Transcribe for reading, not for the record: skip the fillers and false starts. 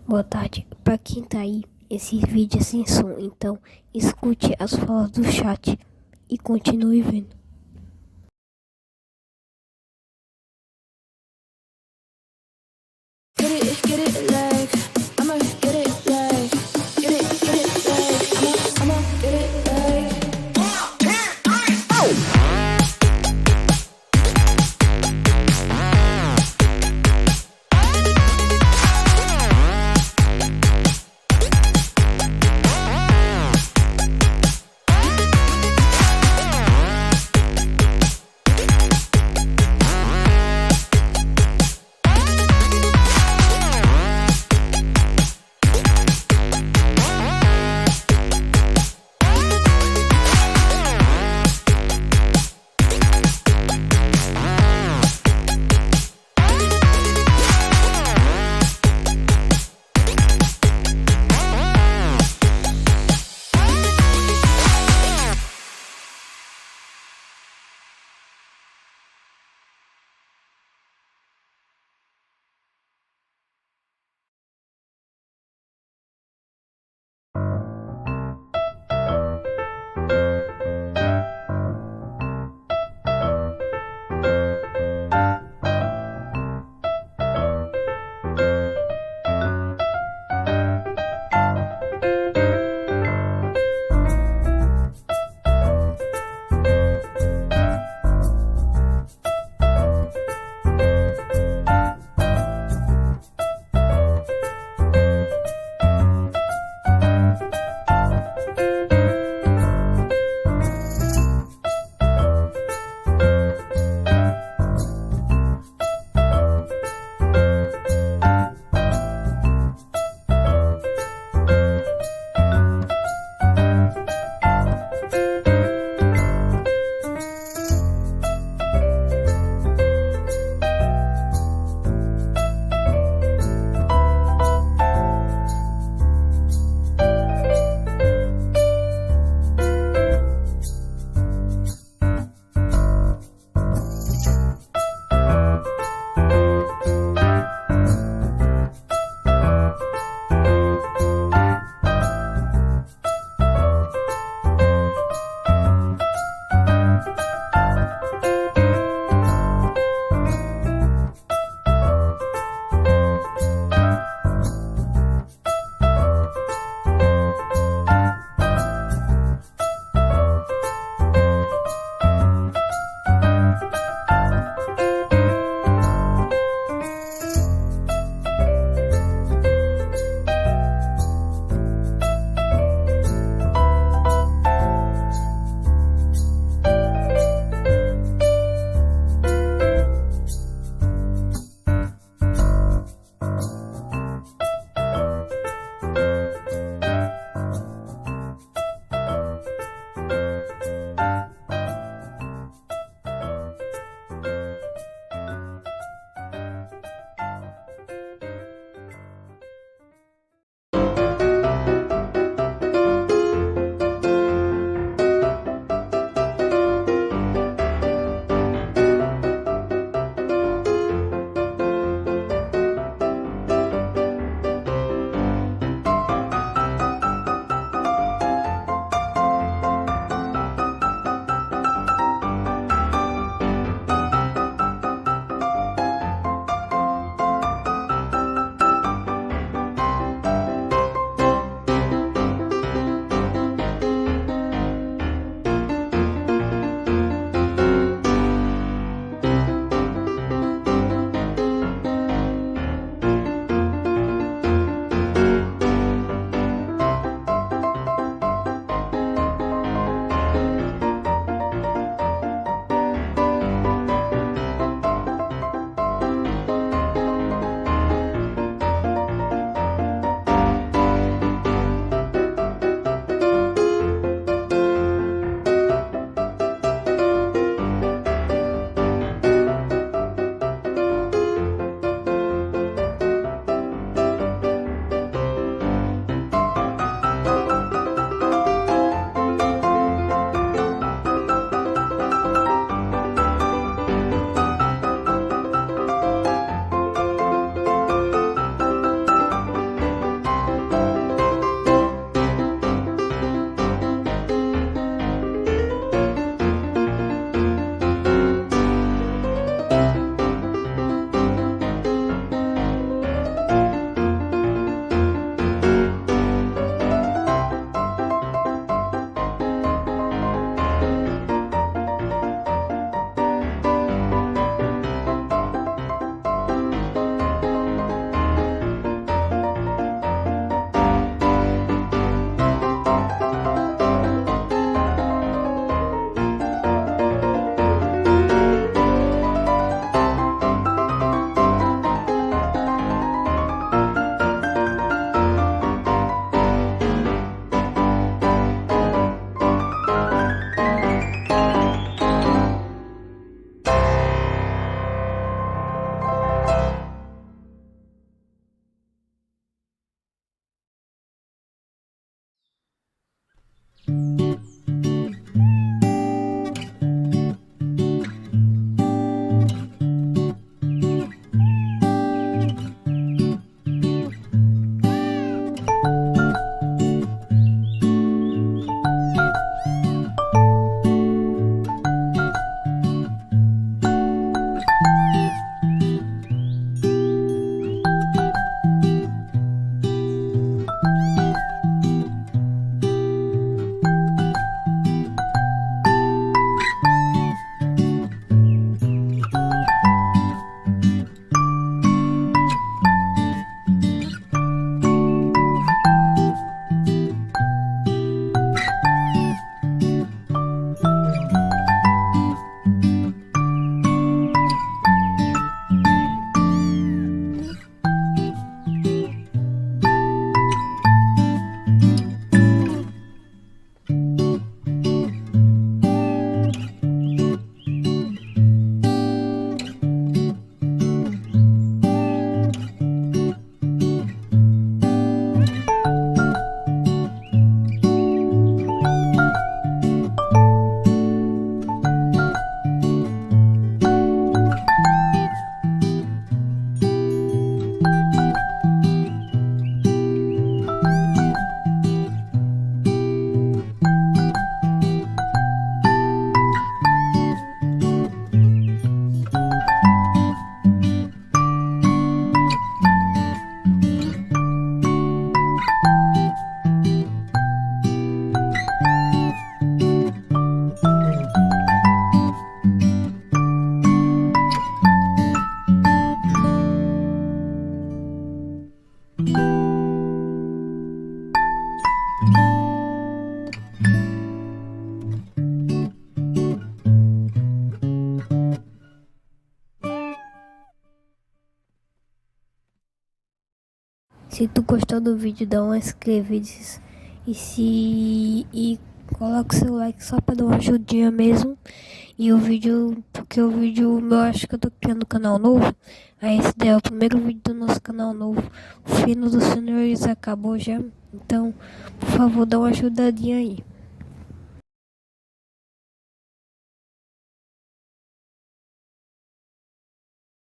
Boa tarde. Pra quem tá aí, esse vídeo é sem som, então escute as falas do chat e continue vendo. Get it like, I'ma get it like, get it like, I'ma get it like. Se tu gostou do vídeo, dá uma inscrevida e coloca o seu like só pra dar uma ajudinha mesmo. E o vídeo, porque o vídeo, eu acho que eu tô criando um canal novo. Aí esse daí é o primeiro vídeo do nosso canal novo. O fino dos senhores acabou já. Então, por favor, dá uma ajudadinha aí.